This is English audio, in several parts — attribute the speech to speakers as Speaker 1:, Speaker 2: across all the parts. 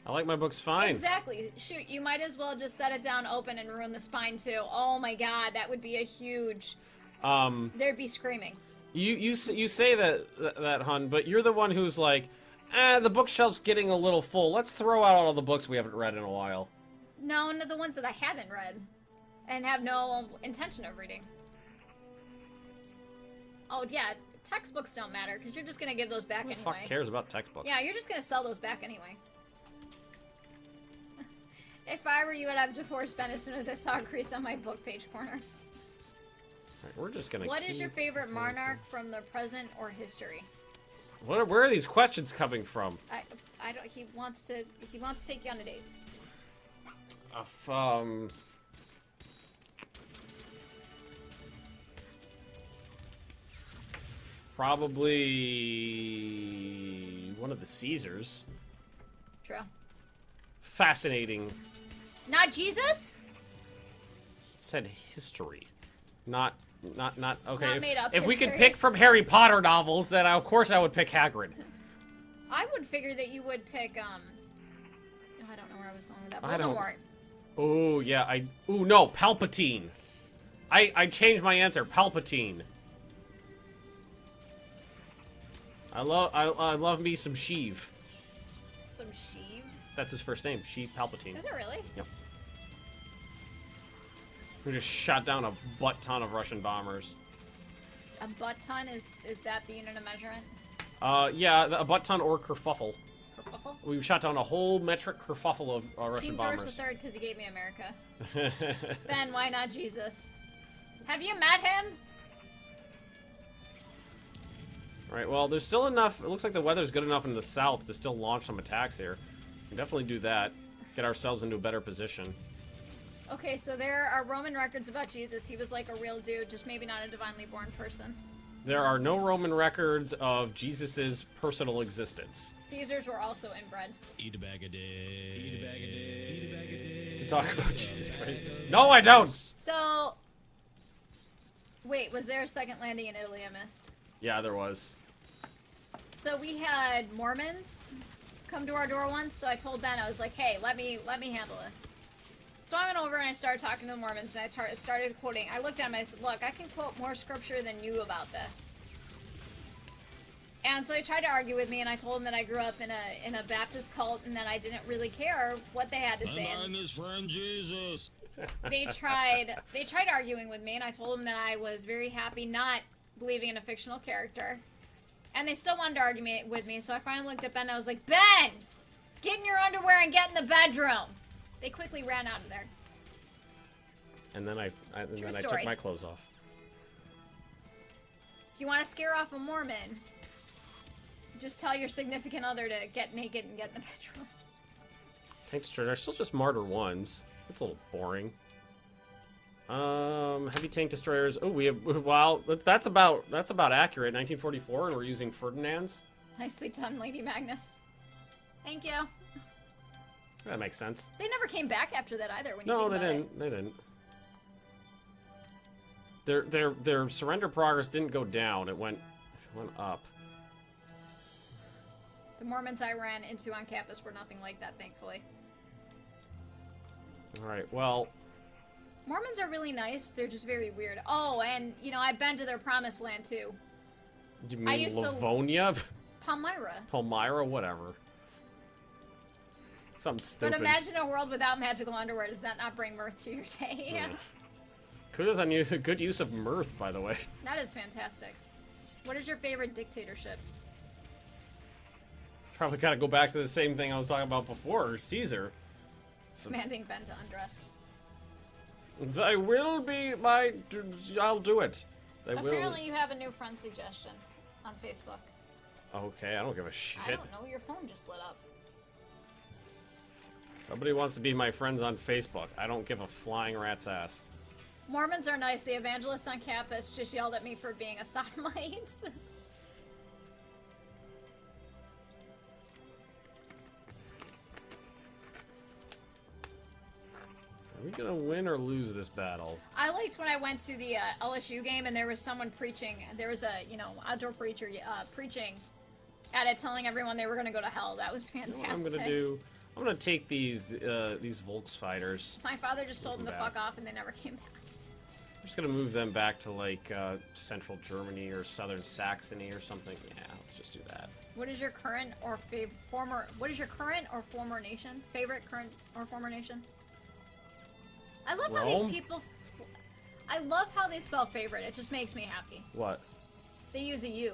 Speaker 1: I like my books fine.
Speaker 2: Exactly. Shoot, you might as well just set it down open and ruin the spine too. Oh my god, that would be a huge... There'd be screaming.
Speaker 1: You say that, hun, but you're the one who's like, the bookshelf's getting a little full. Let's throw out all the books we haven't read in a while.
Speaker 2: No, the ones that I haven't read. And have no intention of reading. Oh, yeah, textbooks don't matter, because you're just going to give those back anyway.
Speaker 1: Who the fuck cares about textbooks?
Speaker 2: Yeah, you're just going to sell those back anyway. If I were you, I'd have divorced Ben as soon as I saw a crease on my book page corner.
Speaker 1: Right, we're just gonna
Speaker 2: What is your favorite monarch from the present or history?
Speaker 1: Where are these questions coming from?
Speaker 2: I don't. He wants to take you on a date.
Speaker 1: Probably one of the Caesars.
Speaker 2: True.
Speaker 1: Fascinating.
Speaker 2: Not Jesus?
Speaker 1: He said history, not okay.
Speaker 2: Not made up
Speaker 1: if we could
Speaker 2: history.
Speaker 1: pick from Harry Potter novels, then of course I would pick Hagrid.
Speaker 2: I would figure that you would pick I don't know where I was going with that.
Speaker 1: I don't-
Speaker 2: Voldemort.
Speaker 1: Oh yeah, no, Palpatine. I changed my answer. Palpatine. I love me some Sheev.
Speaker 2: Some Sheev?
Speaker 1: That's his first name, Sheev Palpatine.
Speaker 2: Is it really?
Speaker 1: Yep. Who just shot down a butt ton of Russian bombers.
Speaker 2: A butt ton? Is that the unit of measurement?
Speaker 1: Yeah, a butt ton or kerfuffle.
Speaker 2: Kerfuffle?
Speaker 1: We shot down a whole metric kerfuffle of Russian
Speaker 2: King
Speaker 1: bombers.
Speaker 2: George III, because he gave me America. Ben, why not Jesus? Have you met him?
Speaker 1: Alright, well, there's still enough. It looks like the weather's good enough in the south to still launch some attacks here. We can definitely do that. Get ourselves into a better position.
Speaker 2: Okay, so there are Roman records about Jesus. He was like a real dude, just maybe not a divinely born person.
Speaker 1: There are no Roman records of Jesus's personal existence.
Speaker 2: Caesars were also inbred.
Speaker 3: Eat a bag a day. Eat a bag a day. Eat a bag a day.
Speaker 1: To talk about Jesus Christ. No, I don't!
Speaker 2: So, wait, was there a second landing in Italy I missed?
Speaker 1: Yeah, there was.
Speaker 2: So we had Mormons come to our door once, so I told Ben, I was like, hey, let me handle this. So I went over and I started talking to the Mormons, and I started quoting. I looked at him and I said, look, I can quote more scripture than you about this. And so he tried to argue with me, and I told him that I grew up in a Baptist cult and that I didn't really care what they had to say.
Speaker 3: I'm his friend Jesus.
Speaker 2: They tried arguing with me, and I told them that I was very happy not believing in a fictional character. And they still wanted to argue with me, so I finally looked at Ben and I was like, Ben! Get in your underwear and get in the bedroom! They quickly ran out of there.
Speaker 1: And then I took my clothes off.
Speaker 2: If you want to scare off a Mormon, just tell your significant other to get naked and get in the bedroom.
Speaker 1: Tank destroyers are still just Martyr 1s. That's a little boring. Heavy tank destroyers. Oh, we have. Wow, that's about accurate. 1944, and we're using Ferdinands.
Speaker 2: Nicely done, Lady Magnus. Thank you.
Speaker 1: That makes sense.
Speaker 2: They never came back after that either. When you
Speaker 1: No,
Speaker 2: think
Speaker 1: they
Speaker 2: about
Speaker 1: didn't.
Speaker 2: it.
Speaker 1: They didn't. Their surrender progress didn't go down. It went up.
Speaker 2: The Mormons I ran into on campus were nothing like that, thankfully.
Speaker 1: All right. Well.
Speaker 2: Mormons are really nice. They're just very weird. Oh, and, you know, I've been to their promised land, too.
Speaker 1: You mean Livonia?
Speaker 2: Palmyra.
Speaker 1: Palmyra? Whatever. Something stupid.
Speaker 2: But imagine a world without magical underwear. Does that not bring mirth to your day?
Speaker 1: Kudos on you. Good use of mirth, by the way.
Speaker 2: That is fantastic. What is your favorite dictatorship?
Speaker 1: Probably gotta go back to the same thing I was talking about before, Caesar.
Speaker 2: Commanding Ben to undress.
Speaker 1: They will be my... I'll do it. They
Speaker 2: Apparently you have a new friend suggestion on Facebook.
Speaker 1: Okay, I don't give a shit.
Speaker 2: I don't know, your phone just lit up.
Speaker 1: Somebody wants to be my friends on Facebook. I don't give a flying rat's ass.
Speaker 2: Mormons are nice. The evangelists on campus just yelled at me for being a sodomite.
Speaker 1: Are we gonna win or lose this battle?
Speaker 2: I liked when I went to the LSU game and there was someone preaching. There was a, outdoor preacher preaching at it, telling everyone they were gonna go to hell. That was fantastic.
Speaker 1: You know what I'm gonna do? I'm gonna take these Volksfighters.
Speaker 2: My father just told them to
Speaker 1: Back.
Speaker 2: fuck off and they never came back.
Speaker 1: I'm just gonna move them back to like central Germany or southern Saxony or something. Yeah, let's just do that.
Speaker 2: What is your current or former? What is your current or former nation? Favorite current or former nation? I love how
Speaker 1: Rome?
Speaker 2: these people. I love how they spell favorite. It just makes me happy.
Speaker 1: What?
Speaker 2: They use a U.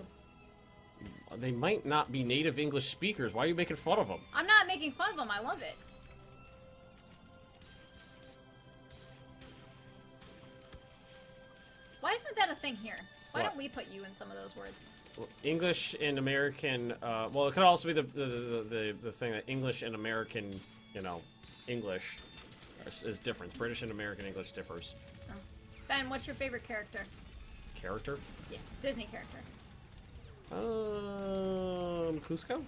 Speaker 1: They might not be native English speakers. Why are you making fun of them?
Speaker 2: I'm not making fun of them. I love it. Why isn't that a thing here? Why
Speaker 1: What?
Speaker 2: don't we put you in some of those words?
Speaker 1: Well, English and American. Well, it could also be the thing that English and American, you know, English is different. British and American English differs.
Speaker 2: Oh. Ben, what's your favorite character?
Speaker 1: Character?
Speaker 2: Yes, Disney character.
Speaker 1: Cusco?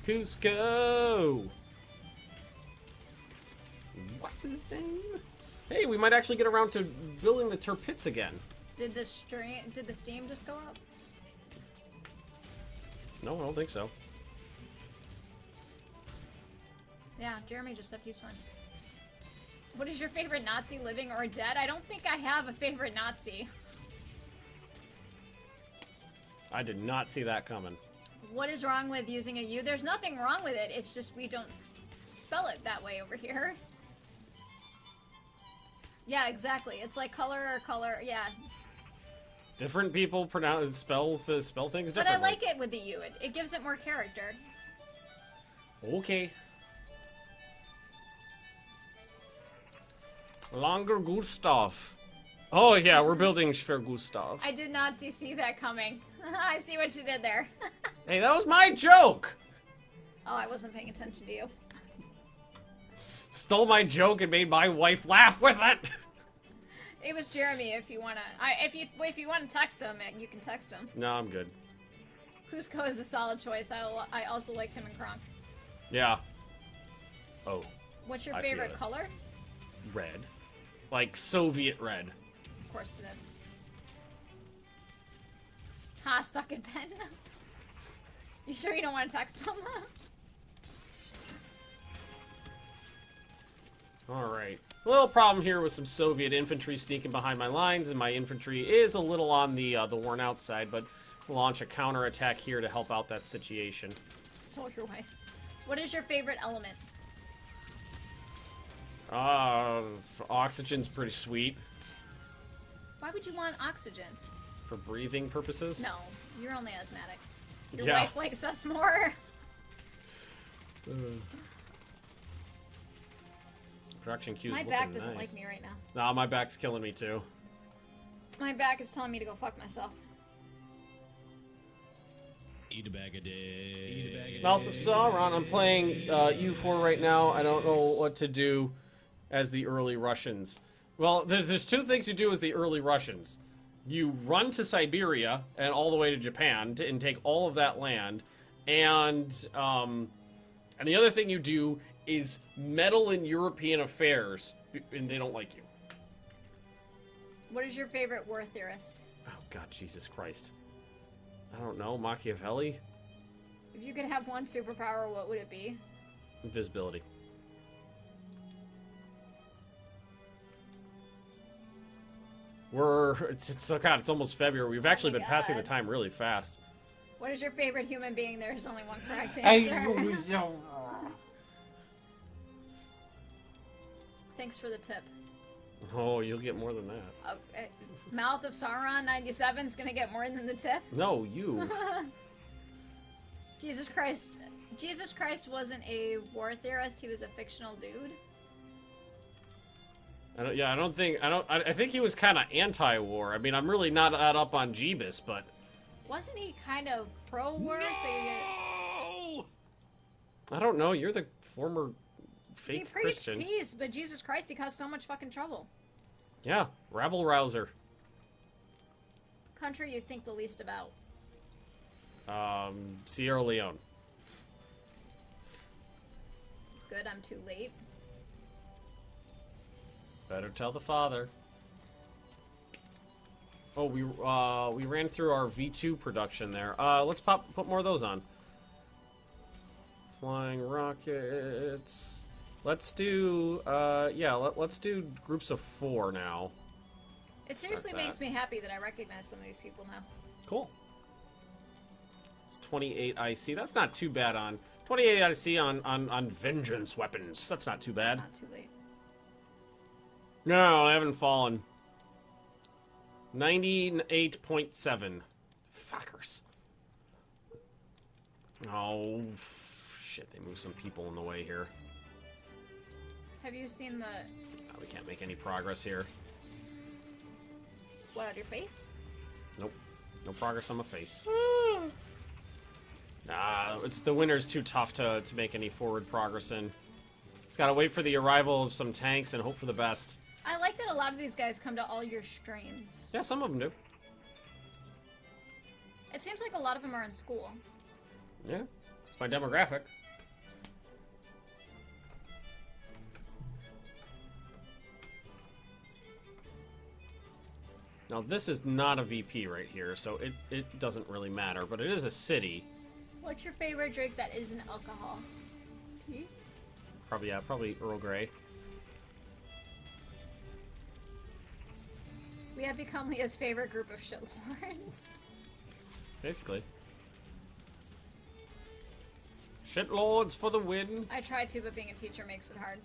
Speaker 1: Cusco! What's his name? Hey, we might actually get around to building the Tirpitz again.
Speaker 2: Did the steam just go up?
Speaker 1: No, I don't think so.
Speaker 2: Yeah, Jeremy just said he's fun. What is your favorite Nazi, living or dead? I don't think I have a favorite Nazi.
Speaker 1: I did not see that coming.
Speaker 2: What is wrong with using a U? There's nothing wrong with it. It's just we don't spell it that way over here. Yeah, exactly. It's like color or color. Yeah.
Speaker 1: Different people spell things differently.
Speaker 2: But I like it with the U. It gives it more character.
Speaker 1: Okay. Longer Gustav. Oh yeah, we're building for Gustav.
Speaker 2: I did not see that coming. I see what you did there.
Speaker 1: Hey, that was my joke!
Speaker 2: Oh, I wasn't paying attention to you.
Speaker 1: Stole my joke and made my wife laugh with it!
Speaker 2: It was Jeremy. If you wanna, if you wanna text him, you can text him.
Speaker 1: No, I'm good.
Speaker 2: Cusco is a solid choice. I also liked him in Kronk.
Speaker 1: Yeah. Oh,
Speaker 2: What's your
Speaker 1: I feel
Speaker 2: favorite
Speaker 1: it.
Speaker 2: color?
Speaker 1: red. Like Soviet red.
Speaker 2: Of course it is. Ha, suck it, Ben. You sure you don't want to text him?
Speaker 1: Alright. A little problem here with some Soviet infantry sneaking behind my lines, and my infantry is a little on the worn out side, but we'll launch a counterattack here to help out that situation.
Speaker 2: Stole your wife. What is your favorite element?
Speaker 1: Oxygen's pretty sweet.
Speaker 2: Why would you want oxygen?
Speaker 1: For breathing purposes?
Speaker 2: No, you're only asthmatic. Your
Speaker 1: Yeah.
Speaker 2: wife likes us more.
Speaker 1: Production queue's
Speaker 2: My
Speaker 1: looking
Speaker 2: back doesn't
Speaker 1: nice.
Speaker 2: like me right now.
Speaker 1: Nah, my back's killing me too.
Speaker 2: My back is telling me to go fuck myself.
Speaker 3: Eat a bag a day. Eat a bag a day.
Speaker 1: Mouth of Sauron, I'm playing U4 right now. I don't know what to do as the early Russians. Well, there's two things you do as the early Russians. You run to Siberia and all the way to Japan and take all of that land, and the other thing you do is meddle in European affairs, and they don't like you.
Speaker 2: What is your favorite war theorist?
Speaker 1: Oh God, Jesus Christ! I don't know, Machiavelli,
Speaker 2: If you could have one superpower, what would it be?
Speaker 1: invisibility. It's oh God, it's almost February. We've actually
Speaker 2: my
Speaker 1: been passing the
Speaker 2: God.
Speaker 1: time really fast.
Speaker 2: What is your favorite human being? There's only one correct answer. Thanks for the tip.
Speaker 1: Oh, you'll get more than that.
Speaker 2: Mouth of Sauron 97 is gonna get more than the tip.
Speaker 1: No, you.
Speaker 2: Jesus Christ. Jesus Christ wasn't a war theorist. He was a fictional dude.
Speaker 1: I think he was kind of anti-war. I mean, I'm really not that up on Jeebus, but
Speaker 2: Wasn't he kind of pro-war? So you
Speaker 3: No!
Speaker 1: I don't know. You're the former
Speaker 2: he
Speaker 1: fake
Speaker 2: preached
Speaker 1: Christian.
Speaker 2: peace, but Jesus Christ, he caused so much fucking trouble.
Speaker 1: Yeah, rabble rouser.
Speaker 2: Country you think the least about.
Speaker 1: Sierra Leone.
Speaker 2: Good, I'm too late.
Speaker 1: Better tell the father. Oh, we ran through our V2 production there. Let's put more of those on. Flying rockets. Let's do, yeah, let's do groups of 4 now.
Speaker 2: It seriously
Speaker 1: Start
Speaker 2: makes
Speaker 1: that.
Speaker 2: me happy that I recognize some of these people now.
Speaker 1: Cool. It's 28 IC. That's not too bad on 28 IC on vengeance weapons. That's not too bad.
Speaker 2: Not too late.
Speaker 1: No, I haven't fallen. 98.7. Fuckers. Oh, shit. They moved some people in the way here.
Speaker 2: Have you seen the...
Speaker 1: Oh, we can't make any progress here.
Speaker 2: What, on your face?
Speaker 1: Nope. No progress on my face. Nah, it's the winter's too tough to make any forward progress in. Just gotta wait for the arrival of some tanks and hope for the best.
Speaker 2: I like that a lot of these guys come to all your streams.
Speaker 1: Yeah, some of them do.
Speaker 2: It seems like a lot of them are in school.
Speaker 1: Yeah, it's my demographic. Now this is not a VP right here, so it doesn't really matter, but it is a city.
Speaker 2: What's your favorite drink that isn't alcohol? Tea?
Speaker 1: Probably, yeah, probably Earl Grey.
Speaker 2: We have become Leah's favorite group of shitlords.
Speaker 1: Basically. Shitlords for the win.
Speaker 2: I try to, but being a teacher makes it hard.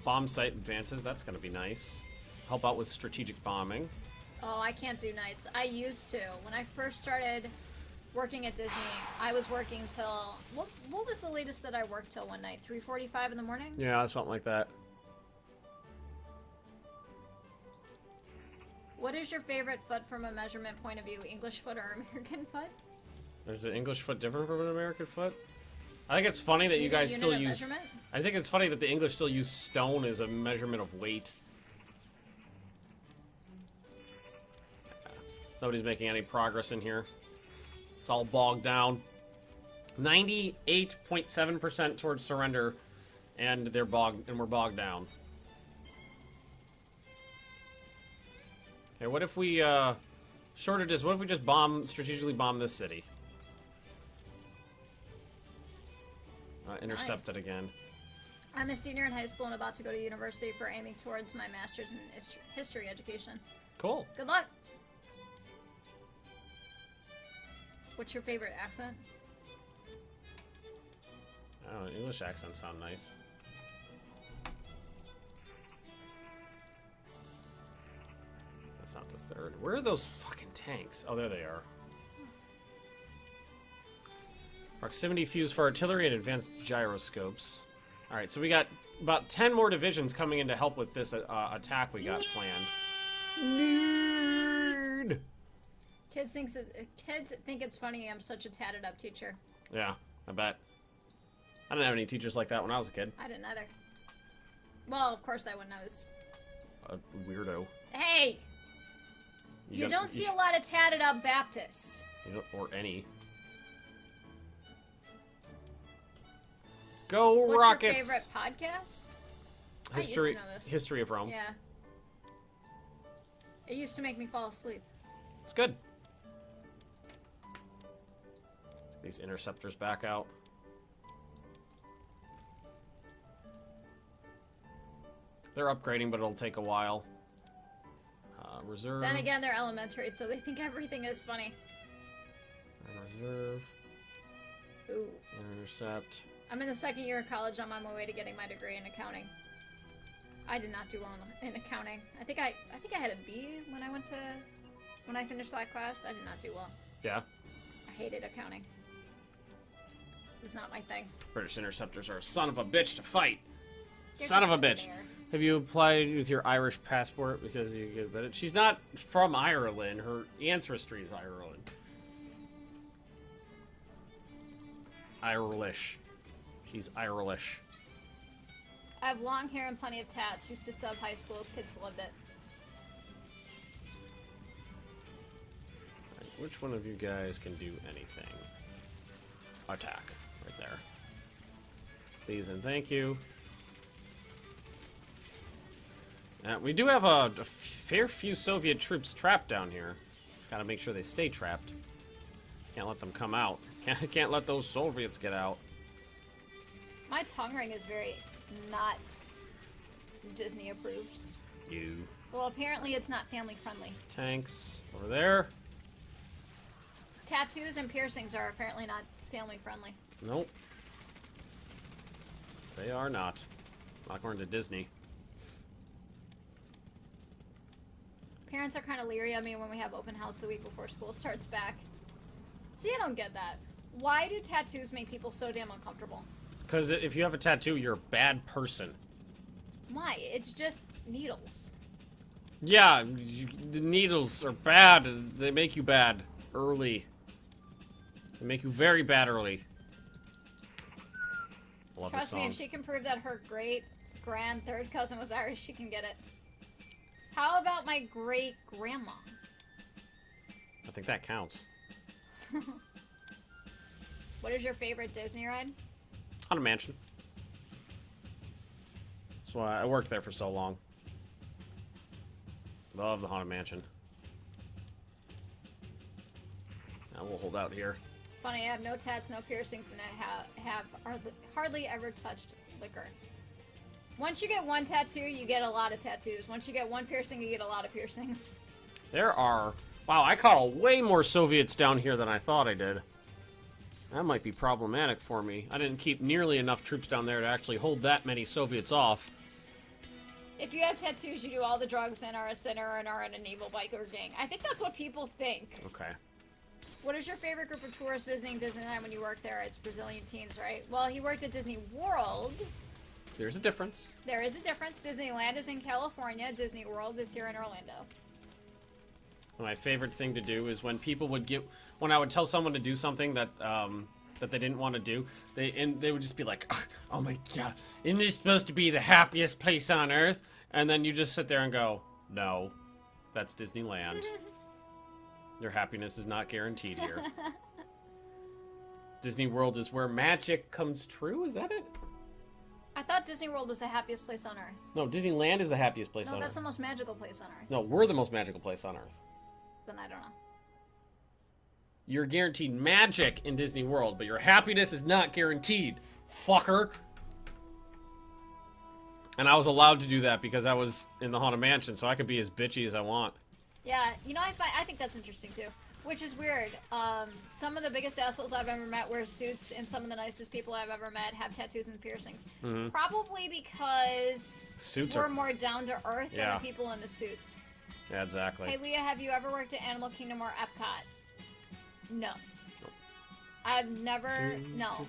Speaker 1: Bomb site advances, that's gonna be nice. Help out with strategic bombing.
Speaker 2: Oh, I can't do nights. I used to. When I first started working at Disney, I was working till... What was the latest that I worked till one night? 3:45 in the morning?
Speaker 1: Yeah, something like that.
Speaker 2: What is your favorite foot from a measurement point of view? English foot or American foot?
Speaker 1: Is the English foot different from an American foot? I think it's funny that you guys
Speaker 2: Unit
Speaker 1: still
Speaker 2: of
Speaker 1: use...
Speaker 2: measurement?
Speaker 1: I think it's funny that the English still use stone as a measurement of weight. Nobody's making any progress in here. It's all bogged down. 98.7% towards surrender, and we're bogged down. Okay, what if we shortages? What if we just strategically bomb this city? Intercept
Speaker 2: Nice.
Speaker 1: it again.
Speaker 2: I'm a senior in high school and about to go to university for aiming towards my master's in history education.
Speaker 1: Cool.
Speaker 2: Good luck! What's your favorite accent?
Speaker 1: I don't know, English accents sound nice. That's not the third. Where are those fucking tanks? Oh, there they are. Proximity fuse for artillery and advanced gyroscopes. Alright, so we got about 10 more divisions coming in to help with this attack we got planned. Nerd!
Speaker 2: Kids think it's funny I'm such a tatted up teacher.
Speaker 1: Yeah, I bet. I didn't have any teachers like that when I was a kid.
Speaker 2: I didn't either. Well, of course I wouldn't. I was...
Speaker 1: A weirdo.
Speaker 2: Hey! You don't see a lot of tatted up Baptists.
Speaker 1: Or any. Go
Speaker 2: What's
Speaker 1: Rockets!
Speaker 2: your favorite podcast? I used
Speaker 1: History,
Speaker 2: to know this.
Speaker 1: History of Rome.
Speaker 2: Yeah. It used to make me fall asleep.
Speaker 1: It's good. These interceptors back out. They're upgrading, but it'll take a while. Reserve.
Speaker 2: Then again, they're elementary, so they think everything is funny.
Speaker 1: Reserve.
Speaker 2: Ooh.
Speaker 1: Intercept.
Speaker 2: I'm in the second year of college. I'm on my way to getting my degree in accounting. I did not do well in accounting. I think I had a B when I finished that class. I did not do well.
Speaker 1: Yeah.
Speaker 2: I hated accounting. It's not my thing.
Speaker 1: British interceptors are a son of a bitch to fight.
Speaker 2: There's
Speaker 1: Son of a
Speaker 2: people
Speaker 1: bitch.
Speaker 2: there.
Speaker 1: Have you applied with your Irish passport because you get better? She's not from Ireland. Her ancestry is Ireland. Irish. She's Irish.
Speaker 2: I have long hair and plenty of tats. Used to sub high schools. Kids loved it.
Speaker 1: Right, which one of you guys can do anything? Attack. Right there. Please and thank you. We do have a fair few Soviet troops trapped down here. Gotta make sure they stay trapped. Can't let them come out. Can't let those Soviets get out.
Speaker 2: My tongue ring is very not Disney approved.
Speaker 1: You.
Speaker 2: Well, apparently it's not family friendly.
Speaker 1: Tanks over there.
Speaker 2: Tattoos and piercings are apparently not family friendly.
Speaker 1: Nope. They are not. Not according to Disney.
Speaker 2: Parents are kind of leery of me when we have open house the week before school starts back. See, I don't get that. Why do tattoos make people so damn uncomfortable?
Speaker 1: Because if you have a tattoo, you're a bad person.
Speaker 2: Why? It's just needles.
Speaker 1: Yeah, the needles are bad. They make you bad early. They make you very bad early. Love this
Speaker 2: Trust me,
Speaker 1: song.
Speaker 2: if she can prove that her great-grand third cousin was Irish, she can get it. How about my great-grandma?
Speaker 1: I think that counts.
Speaker 2: What is your favorite Disney ride?
Speaker 1: Haunted Mansion. That's why I worked there for so long. Love the Haunted Mansion. Now we'll hold out here.
Speaker 2: Funny, I have no tats, no piercings, and I have hardly ever touched liquor. Once you get one tattoo, you get a lot of tattoos. Once you get one piercing, you get a lot of piercings.
Speaker 1: There are... Wow, I caught way more Soviets down here than I thought I did. That might be problematic for me. I didn't keep nearly enough troops down there to actually hold that many Soviets off.
Speaker 2: If you have tattoos, you do all the drugs and are a sinner and are in an evil biker gang. I think that's what people think.
Speaker 1: Okay.
Speaker 2: What is your favorite group of tourists visiting Disneyland when you work there? It's Brazilian teens, right? Well, he worked at Disney World.
Speaker 1: There's a difference.
Speaker 2: There is a difference. Disneyland is in California. Disney World is here in Orlando.
Speaker 1: My favorite thing to do is when people would get... When I would tell someone to do something that that they didn't want to do, they would just be like, oh my god, isn't this supposed to be the happiest place on earth? And then you just sit there and go, no, that's Disneyland. Your happiness is not guaranteed here. Disney World is where magic comes true, is that it?
Speaker 2: I thought Disney World was the happiest place on Earth.
Speaker 1: No, Disneyland is the happiest place
Speaker 2: No,
Speaker 1: on
Speaker 2: that's
Speaker 1: earth.
Speaker 2: the most magical place on Earth.
Speaker 1: No, we're the most magical place on earth.
Speaker 2: Then I don't know.
Speaker 1: You're guaranteed magic in Disney World, but your happiness is not guaranteed, fucker. And I was allowed to do that because I was in the Haunted Mansion, so I could be as bitchy as I want.
Speaker 2: Yeah, you know, I think that's interesting too. Which is weird. Some of the biggest assholes I've ever met wear suits, and some of the nicest people I've ever met have tattoos and piercings.
Speaker 1: Mm-hmm.
Speaker 2: Probably because
Speaker 1: Suits
Speaker 2: we're
Speaker 1: are...
Speaker 2: more down to earth than
Speaker 1: Yeah.
Speaker 2: the people in the suits.
Speaker 1: Yeah, exactly.
Speaker 2: Hey, Leah, have you ever worked at Animal Kingdom or Epcot? No. I've never... No.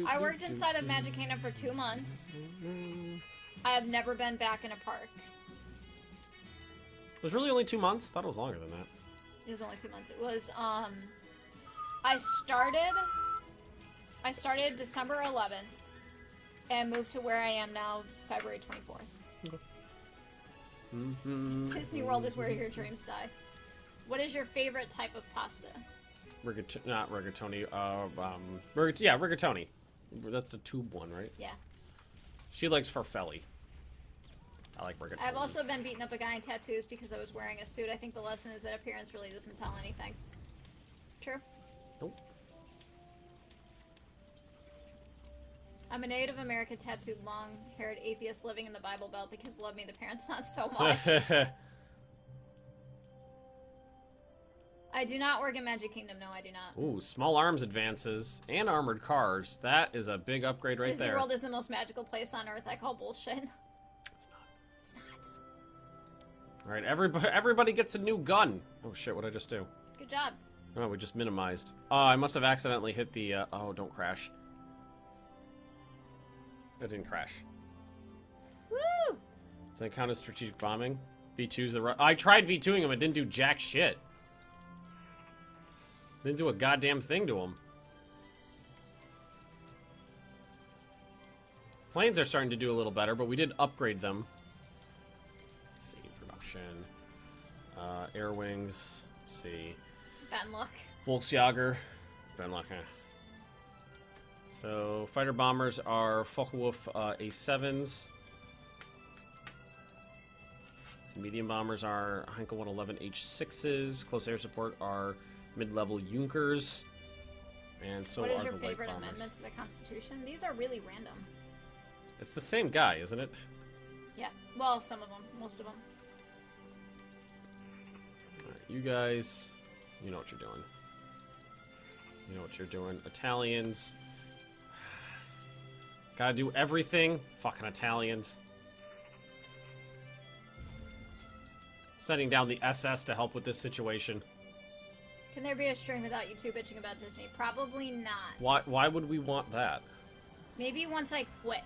Speaker 2: I worked inside of Magic Kingdom for 2 months. I have never been back in a park.
Speaker 1: It was really only 2 months? I thought it was longer than that.
Speaker 2: It was only 2 months. It was, I started December 11th and moved to where I am now, February 24th.
Speaker 1: Okay.
Speaker 2: Disney World is where your dreams die. What is your favorite type of pasta?
Speaker 1: Not rigatoni. Yeah, rigatoni. That's the tube one, right?
Speaker 2: Yeah.
Speaker 1: She likes farfalle. I like rigatoni.
Speaker 2: I've also been beating up a guy in tattoos because I was wearing a suit. I think the lesson is that appearance really doesn't tell anything. True?
Speaker 1: Nope.
Speaker 2: I'm a Native American tattooed, long-haired atheist living in the Bible Belt. The kids love me, the parents not so much. I do not work in Magic Kingdom. No, I do not.
Speaker 1: Ooh, small arms advances and armored cars. That is a big upgrade right
Speaker 2: Disney
Speaker 1: there.
Speaker 2: World is the most magical place on Earth. I call bullshit.
Speaker 1: It's not.
Speaker 2: It's not.
Speaker 1: All right, everybody gets a new gun. Oh shit, what'd I just do?
Speaker 2: Good job.
Speaker 1: Oh, we just minimized. Oh, I must have accidentally hit the, oh, don't crash. That didn't crash.
Speaker 2: Woo!
Speaker 1: Does that count as strategic bombing? V2's the right... I tried V2ing him, it didn't do jack shit. Didn't do a goddamn thing to him. Planes are starting to do a little better, but we did upgrade them. Let's see, production. Air wings. Let's see.
Speaker 2: Bad luck.
Speaker 1: Volksjager. Benlock, eh. So, fighter bombers are Focke-Wulf A7s. So medium bombers are Heinkel 111 H6s. Close air support are mid-level Junkers. And so
Speaker 2: What
Speaker 1: are
Speaker 2: is your
Speaker 1: the light
Speaker 2: favorite
Speaker 1: bombers.
Speaker 2: amendment to the Constitution? These are really random.
Speaker 1: It's the same guy, isn't it?
Speaker 2: Yeah. Well, some of them. Most of them.
Speaker 1: Alright, you guys, you know what you're doing. You know what you're doing. Italians. Gotta do everything. Fucking Italians. Sending down the SS to help with this situation.
Speaker 2: Can there be a stream without you two bitching about Disney? Probably not.
Speaker 1: Why would we want that?
Speaker 2: Maybe once I quit.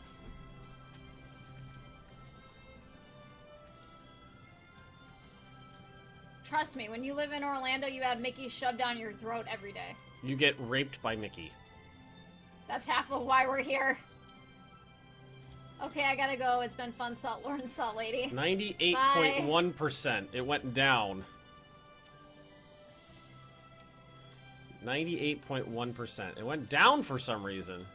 Speaker 2: Trust me, when you live in Orlando, you have Mickey shoved down your throat every day.
Speaker 1: You get raped by Mickey.
Speaker 2: That's half of why we're here. Okay, I gotta go. It's been fun, Salt Lord and Salt Lady.
Speaker 1: 98.1%. It went down. 98.1%. It went down for some reason.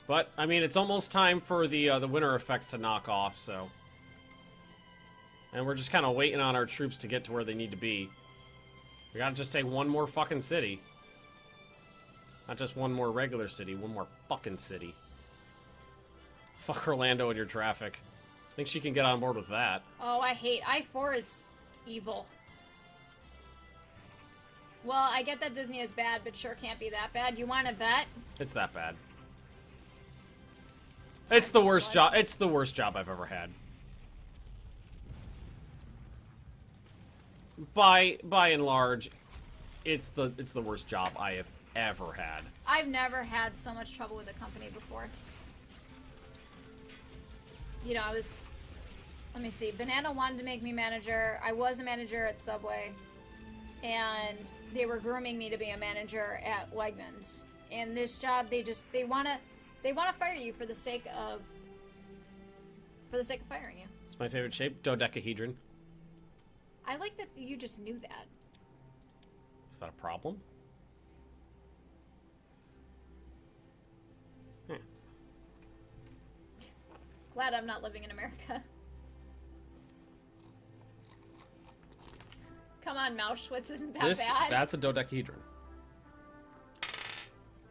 Speaker 1: But, I mean, it's almost time for the winter effects to knock off, so... And we're just kind of waiting on our troops to get to where they need to be. We gotta just take one more fucking city. Not just one more regular city, one more fucking city. Fuck Orlando and your traffic. I think she can get on board with that.
Speaker 2: Oh, I hate I-4 is evil. Well, I get that Disney is bad, but sure can't be that bad. You want to bet?
Speaker 1: It's that bad. It's the worst job. It's the worst job I've ever had. By and large, it's the worst job I have ever had.
Speaker 2: I've never had so much trouble with a company before. You know, let me see, Banana wanted to make me manager. I was a manager at Subway, and they were grooming me to be a manager at Wegmans. And this job, they want to fire you for the sake of firing you.
Speaker 1: It's my favorite shape, dodecahedron.
Speaker 2: I like that you just knew that.
Speaker 1: Is that a problem?
Speaker 2: Glad I'm not living in America. Come on, Mauschwitz isn't that bad.
Speaker 1: That's a dodecahedron.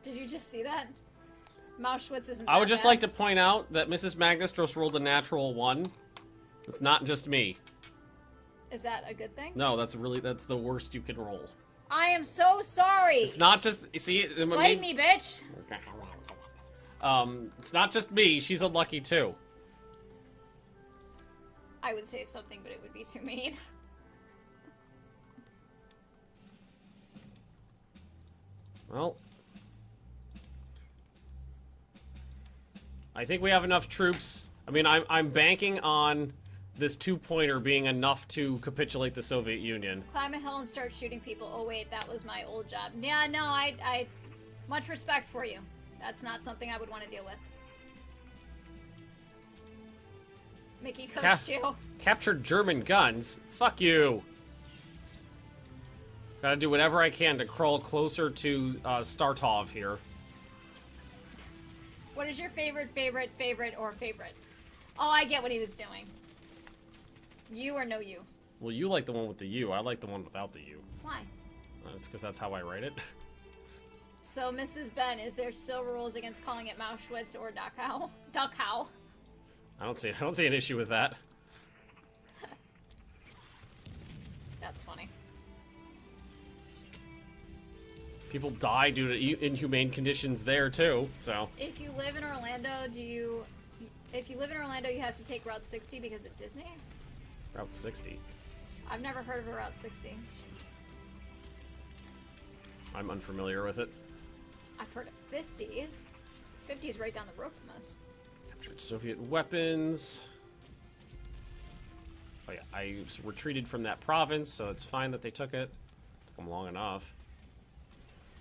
Speaker 2: Did you just see that? Mauschwitz isn't
Speaker 1: I would
Speaker 2: that
Speaker 1: just
Speaker 2: bad.
Speaker 1: like to point out that Mrs. Magnus just rolled a natural 1. It's not just me.
Speaker 2: Is that a good thing?
Speaker 1: No, that's the worst you can roll.
Speaker 2: I am so sorry.
Speaker 1: It's not just, you see,
Speaker 2: Bite me, bitch.
Speaker 1: It's not just me. She's unlucky too.
Speaker 2: I would say something, but it would be too mean.
Speaker 1: Well, I think we have enough troops. I mean, I'm banking on this 2-pointer being enough to capitulate the Soviet Union.
Speaker 2: Climb a hill and start shooting people. Oh wait, that was my old job. Yeah, no, I much respect for you. That's not something I would want to deal with. Mickey coached you.
Speaker 1: Captured German guns? Fuck you. Gotta do whatever I can to crawl closer to Startov here.
Speaker 2: What is your favorite, or favorite? Oh, I get what he was doing. You or no you?
Speaker 1: Well, you like the one with the U. I like the one without the U.
Speaker 2: Why?
Speaker 1: That's because that's how I write it.
Speaker 2: So, Mrs. Ben, is there still rules against calling it Mauschwitz or Dachau? Dachau.
Speaker 1: I don't see an issue with that.
Speaker 2: That's funny.
Speaker 1: People die due to inhumane conditions there too. So.
Speaker 2: If you live in Orlando, you have to take Route 60 because of Disney?
Speaker 1: Route 60.
Speaker 2: I've never heard of a Route 60.
Speaker 1: I'm unfamiliar with it.
Speaker 2: I've heard of 50. 50 is right down the road from us.
Speaker 1: Captured Soviet weapons. Oh yeah, I retreated from that province, so it's fine that they took it. Took them long enough.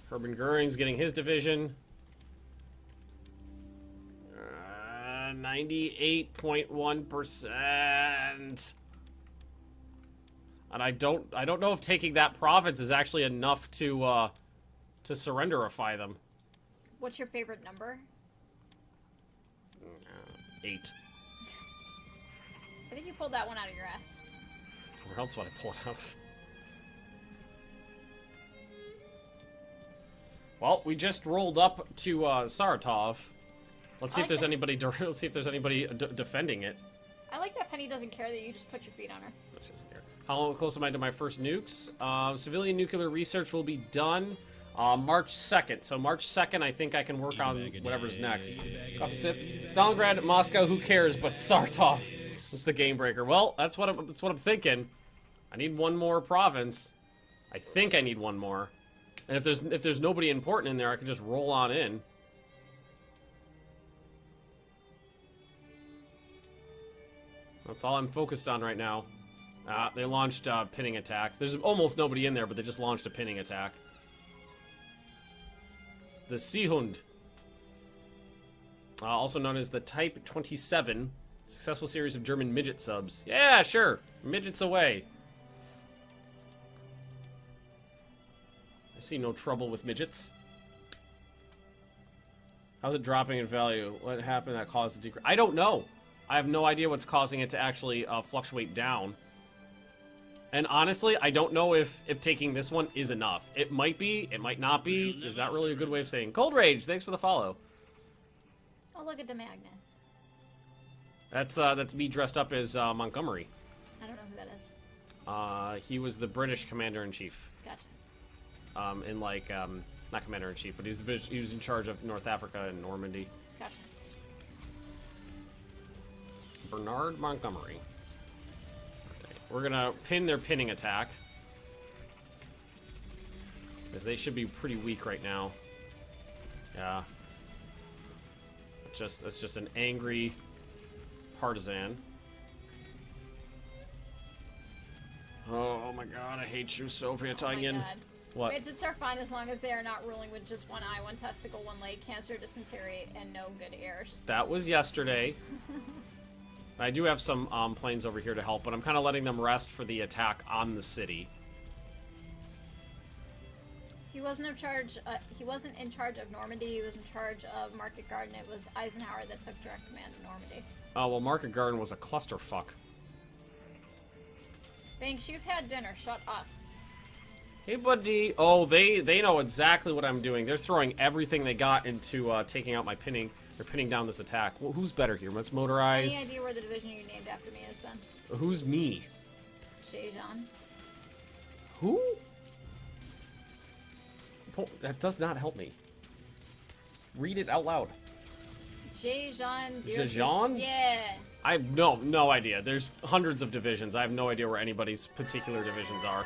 Speaker 1: Hermann Goering's getting his division. 98.1%. And I don't know if taking that province is actually enough to surrenderify them.
Speaker 2: What's your favorite number?
Speaker 1: 8.
Speaker 2: I think you pulled that one out of your ass.
Speaker 1: Where else would I pull it out of? Well, we just rolled up to Saratov. Let's see
Speaker 2: I
Speaker 1: if there's
Speaker 2: like
Speaker 1: anybody. Let's see if there's anybody defending it.
Speaker 2: I like that Penny doesn't care that you just put your feet on her.
Speaker 1: Let's just hear. How close am I to my first nukes? Civilian nuclear research will be done March 2nd. So March 2nd, I think I can work on whatever's next. Coffee sip. Stalingrad, Moscow, who cares? But Saratov. That's the game breaker. Well, that's what I'm thinking. I need one more province. I think I need one more. And if there's nobody important in there, I can just roll on in. That's all I'm focused on right now. They launched pinning attacks. There's almost nobody in there, but they just launched a pinning attack. The Seehund. Also known as the Type 27. Successful series of German midget subs. Yeah, sure. Midgets away. I see no trouble with midgets. How's it dropping in value? What happened that caused the decrease? I don't know. I have no idea what's causing it to actually fluctuate down. And honestly, I don't know if taking this one is enough. It might be, it might not be. There's not really a good way of saying. Cold Rage, thanks for the follow.
Speaker 2: Oh, look at the Magnus.
Speaker 1: That's me dressed up as Montgomery.
Speaker 2: I don't know who that is.
Speaker 1: He was the British commander-in-chief.
Speaker 2: Gotcha.
Speaker 1: In like, not commander-in-chief, but he was in charge of North Africa and Normandy.
Speaker 2: Gotcha.
Speaker 1: Bernard Montgomery. Okay. We're gonna pin their pinning attack. Because they should be pretty weak right now. Yeah. It's just an angry partisan. Oh my god, I hate you, Soviet Onion.
Speaker 2: Oh my god.
Speaker 1: What?
Speaker 2: Midgets are fine as long as they are not ruling with just one eye, one testicle, one leg, cancer, dysentery, and no good heirs.
Speaker 1: That was yesterday. I do have some planes over here to help, but I'm kind of letting them rest for the attack on the city.
Speaker 2: He wasn't in charge. He wasn't in charge of Normandy. He was in charge of Market Garden. It was Eisenhower that took direct command of Normandy.
Speaker 1: Oh well, Market Garden was a clusterfuck.
Speaker 2: Banks, you've had dinner. Shut up.
Speaker 1: Hey, buddy. Oh, they know exactly what I'm doing. They're throwing everything they got into taking out my pinning. They're pinning down this attack. Well, who's better here? What's motorized?
Speaker 2: Any idea where the division you named after me has been?
Speaker 1: Who's me?
Speaker 2: Zhejiang.
Speaker 1: Who? Oh, that does not help me. Read it out loud.
Speaker 2: Zhejiang.
Speaker 1: Zhejiang?
Speaker 2: Yeah.
Speaker 1: I have no idea. There's hundreds of divisions. I have no idea where anybody's particular divisions are.